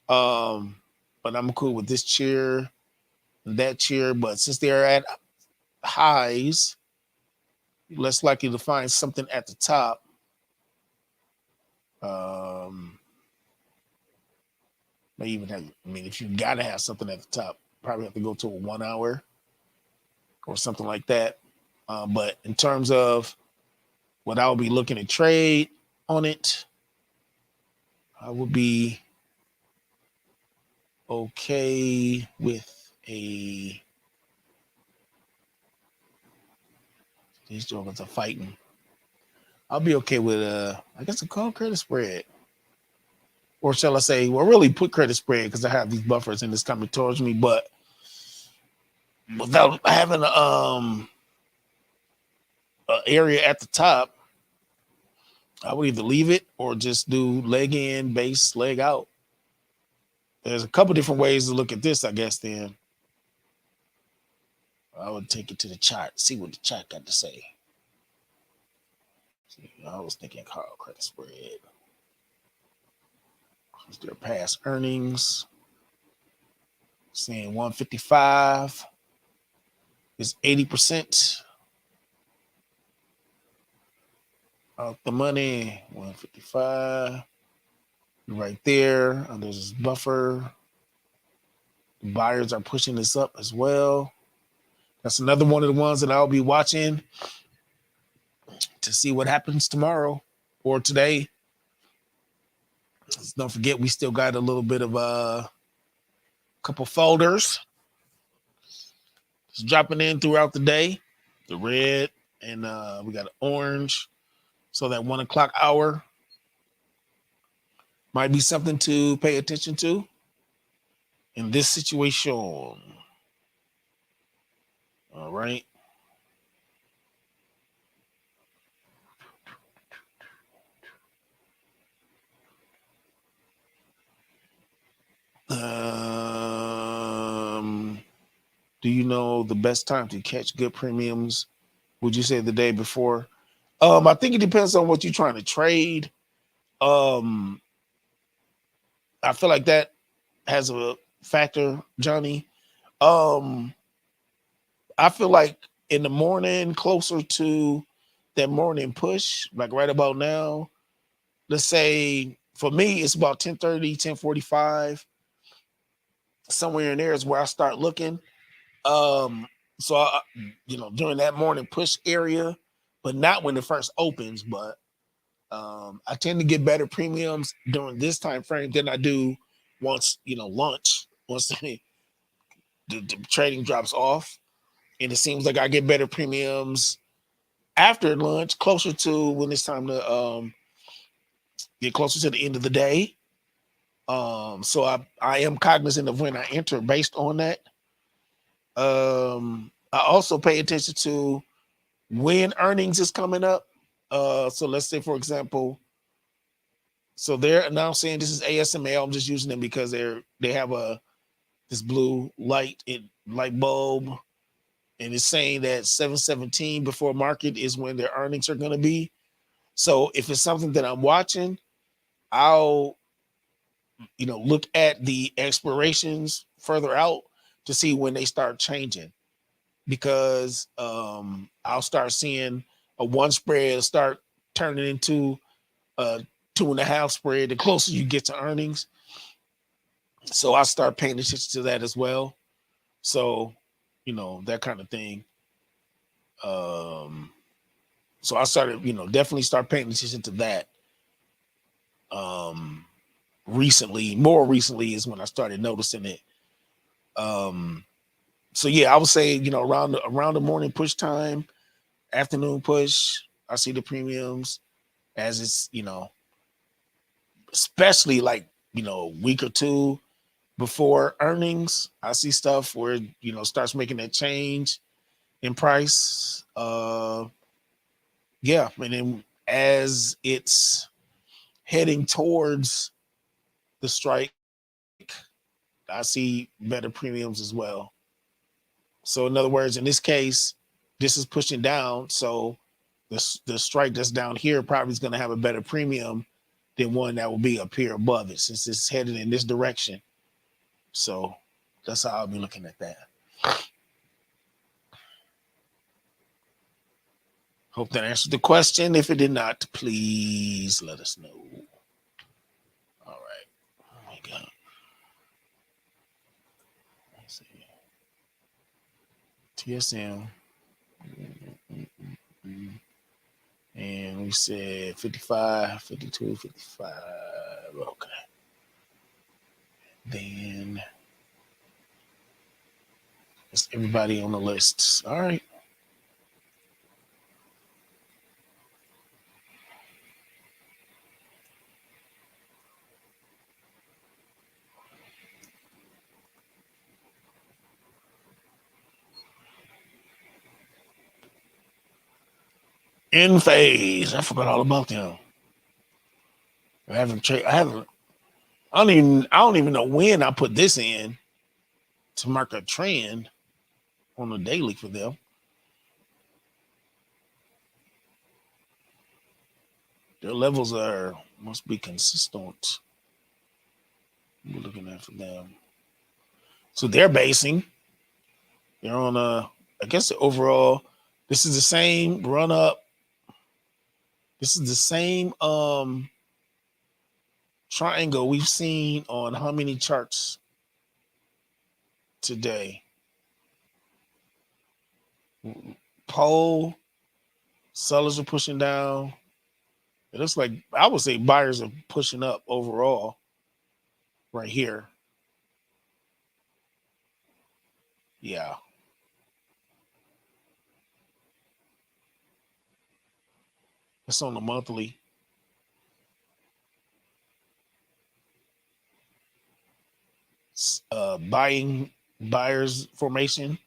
But I'm cool with this chair and that chair. But since they're at highs, less likely to find something at the top. May even have, I mean, if you gotta have something at the top, probably have to go to a 1 hour or something like that. But in terms of what I would be looking to trade on it, I would be okay with a These jokers are fighting. I'll be okay with I guess a call credit spread. Or shall I say, well, really put credit spread because I have these buffers and it's coming towards me, but without having a area at the top, I would either leave it or just do leg in, base, leg out. There's a couple different ways to look at this, I guess. Then I would take it to the chart, see what the chart got to say. See, I was thinking call credit spread. Is there past earnings? Saying 155 is 80% of the money. 155 right there. There's this buffer. The buyers are pushing this up as well. That's another one of the ones that I'll be watching to see what happens tomorrow or today. Don't forget, we still got a little bit of a couple folders. It's dropping in throughout the day. The red and we got orange. So that 1 o'clock hour might be something to pay attention to in this situation. All right. Do you know the best time to catch good premiums? Would you say the day before? I think it depends on what you're trying to trade. I feel like that has a factor, Johnny. I feel like in the morning, closer to that morning push, like right about now, let's say for me, it's about 10:30, 10:45. Somewhere in there is where I start looking. So I, during that morning push area, but not when it first opens. But I tend to get better premiums during this time frame than I do once lunch. Once the trading drops off, and it seems like I get better premiums after lunch, closer to when it's time to get closer to the end of the day. So I am cognizant of when I enter based on that. I also pay attention to when earnings is coming up. So let's say, for example, so they're announcing this is ASML. I'm just using them because they have this blue light bulb, and it's saying that 7:17 before market is when their earnings are going to be. So if it's something that I'm watching, I'll look at the expirations further out to see when they start changing, because I'll start seeing a one spread start turning into a 2.5 spread the closer you get to earnings. So I start paying attention to that as well. So, that kind of thing. So I started, definitely start paying attention to that. More recently is when I started noticing it. So yeah, I would say, around the morning push time, afternoon push, I see the premiums as it's, especially like, a week or two before earnings, I see stuff where, starts making that change in price. Yeah. And then as it's heading towards the strike, I see better premiums as well. So in other words, in this case, this is pushing down. So the strike that's down here probably is going to have a better premium than one that will be up here above it, since it's headed in this direction. So that's how I'll be looking at that. Hope that answered the question. If it did not, please let us know. All right. Oh my God. Let's see. TSM. And we said 55, 52, 55. Okay. Then that's everybody on the list. All right. In phase. I forgot all about them. I don't even know when I put this in to mark a trend on the daily for them. Their levels must be consistent. We're looking at for them. So they're basing. They're on I guess the overall, this is the same run up. This is the same triangle we've seen on how many charts today? Pole, sellers are pushing down. It looks like, I would say buyers are pushing up overall right here. Yeah. It's on the monthly. Buyers formation.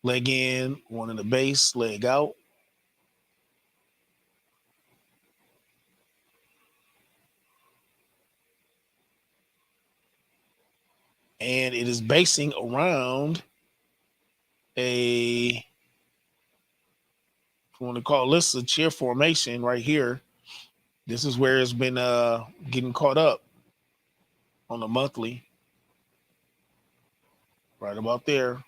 Leg in, one in the base, leg out. And it is basing around if you want to call this a chair formation right here. This is where it's been getting caught up on the monthly. Right about there.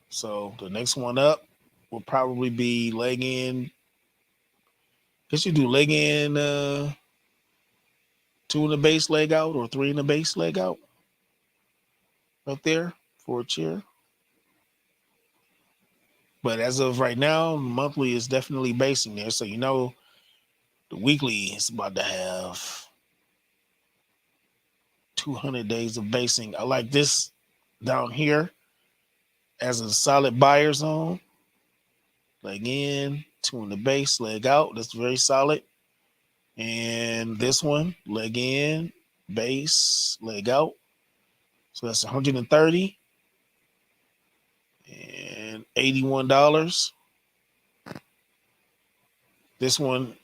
So the next one up will probably be leg in. Guess you do leg in, 2 in the base, leg out, or 3 in the base, leg out. Right there for a chair. But as of right now, monthly is definitely basing there. So you know the weekly is about to have 200 days of basing. I like this down here as a solid buyer zone. Leg in, 2 in the base, leg out. That's very solid. And this one, leg in, base, leg out. So that's 130 and $81. This one,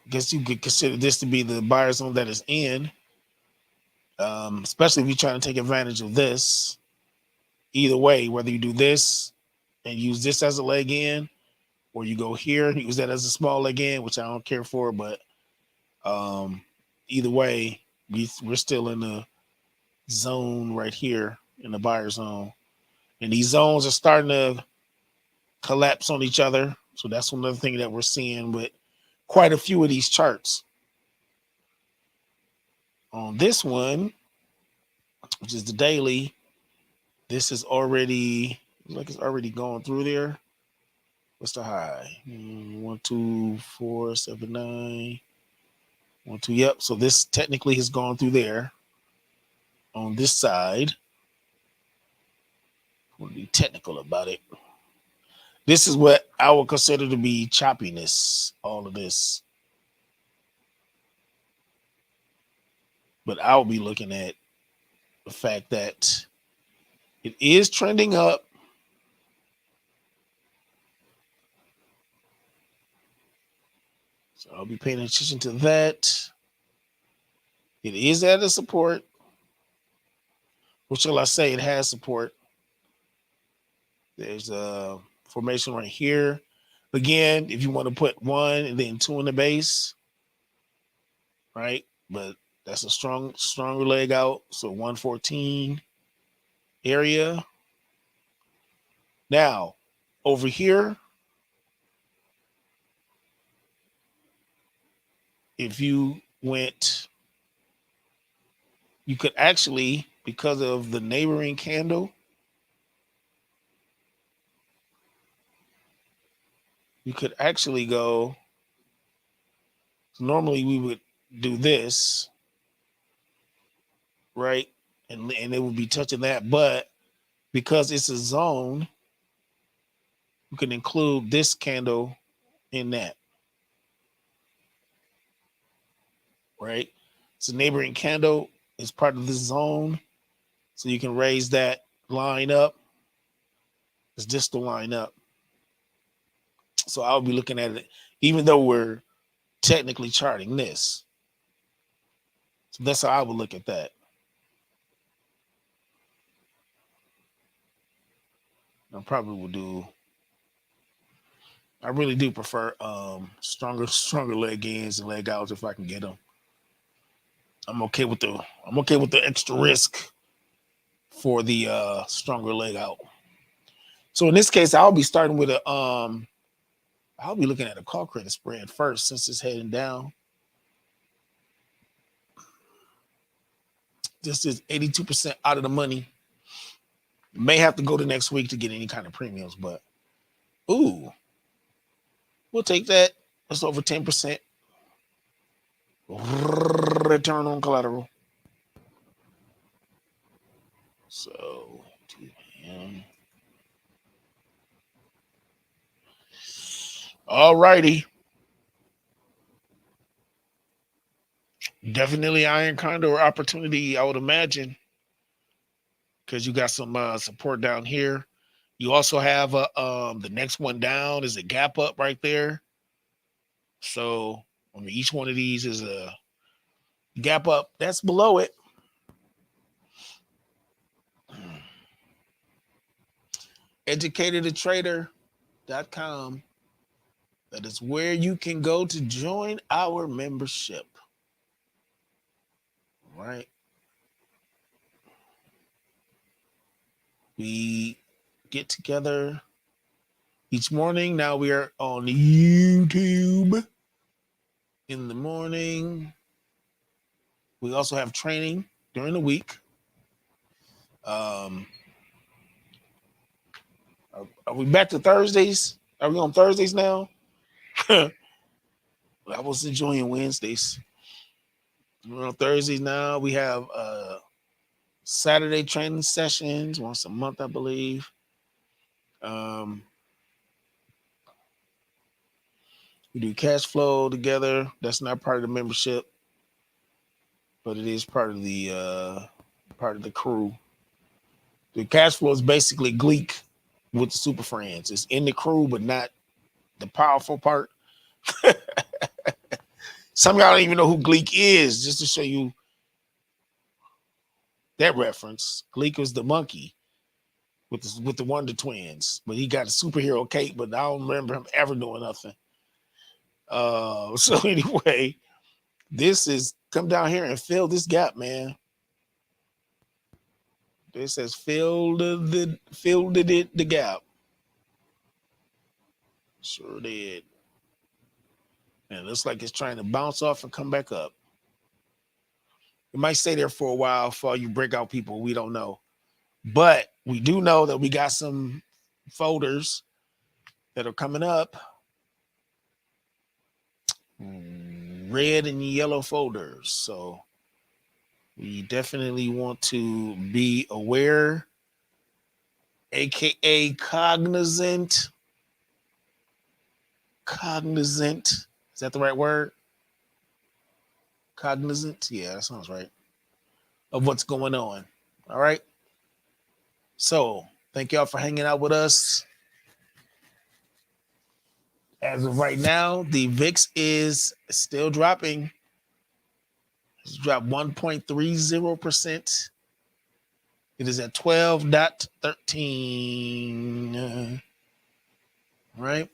I guess you could consider this to be the buyer zone that is in, especially if you're trying to take advantage of this. Either way, whether you do this and use this as a leg in, or you go here and use that as a small leg in, which I don't care for, but either way, we're still in the zone right here in the buyer zone. And these zones are starting to collapse on each other. So that's another thing that we're seeing with quite a few of these charts. On this one, which is the daily, this is already, like it's already going through there. What's the high? 1, 2, 4, 7, 9. 1, 2. Yep. So this technically has gone through there. On this side, I want to be technical about it. This is what I would consider to be choppiness, all of this. But I'll be looking at the fact that it is trending up. So I'll be paying attention to that. It is at a support. What shall I say? It has support. There's a formation right here. Again, if you want to put 1 and then 2 in the base, right? But that's a stronger leg out. So 114 area. Now, over here, if you went, you could actually, because of the neighboring candle, you could actually go, so normally we would do this, right? And it would be touching that, but because it's a zone, you can include this candle in that, right? So neighboring candle is part of the zone. So you can raise that line up Is this to line up? So I'll be looking at it, even though we're technically charting this. So that's how I would look at that. I probably will do. I really do prefer stronger leg ins and leg outs if I can get them. I'm okay with the extra risk for the stronger leg out. So in this case, I'll be starting with I'll be looking at a call credit spread first since it's heading down. This is 82% out of the money. May have to go to next week to get any kind of premiums, but ooh, we'll take that. That's over 10% return on collateral. So, all righty. Definitely iron condor opportunity, I would imagine, because you got some support down here. You also have the next one down is a gap up right there. So I mean, each one of these is a gap up. That's below it. EducatedTheTrader.com. That is where you can go to join our membership. Right. We get together each morning. Now we are on YouTube in the morning. We also have training during the week. Are we back to Thursdays? Are we on Thursdays now? I was enjoying Wednesdays. We're on Thursdays now. We have Saturday training sessions once a month, I believe. We do cash flow together. That's not part of the membership, but it is part of the crew. The cash flow is basically Gleek with the super friends. It's in the crew, but not the powerful part. Some of y'all don't even know who Gleek is, just to show you that reference. Gleek was the monkey with the Wonder Twins, but he got a superhero cape, but I don't remember him ever doing nothing. So anyway, this is come down here and fill this gap, man. This says filled the gap. Sure did. And it looks like it's trying to bounce off and come back up. It might stay there for a while for all you breakout people. We don't know. But we do know that we got some folders that are coming up. Red and yellow folders. So we definitely want to be aware, aka cognizant. Cognizant. Is that the right word? Cognizant? Yeah, that sounds right. Of what's going on. All right. So thank y'all for hanging out with us. As of right now, the VIX is still dropping. It's dropped 1.30%. It is at 12.13. Right.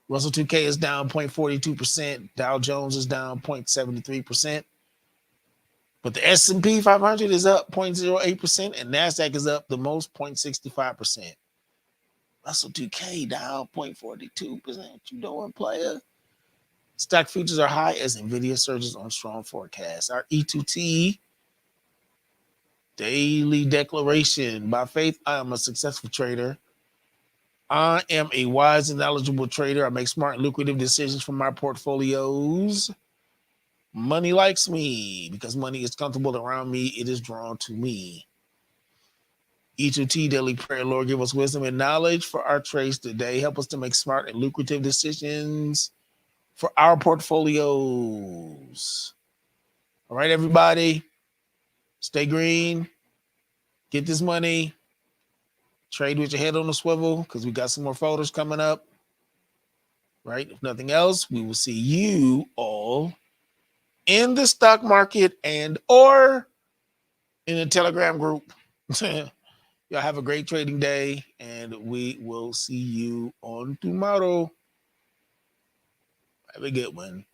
Russell 2K is down 0.42%. Dow Jones is down 0.73%. But the S&P 500 is up 0.08%, and NASDAQ is up the most 0.65%. Russell 2K down 0.42%. You doing, player? Stock futures are high as NVIDIA surges on strong forecasts. Our E2T daily declaration. By faith, I am a successful trader. I am a wise and knowledgeable trader. I make smart and lucrative decisions for my portfolios. Money likes me because money is comfortable around me. It is drawn to me. E2T daily prayer. Lord, give us wisdom and knowledge for our trades today. Help us to make smart and lucrative decisions for our portfolios. All right, everybody. Stay green. Get this money. Trade with your head on the swivel because we got some more folders coming up. Right? If nothing else, we will see you all in the stock market and or in a Telegram group. Y'all have a great trading day, and we will see you on tomorrow. Have a good one.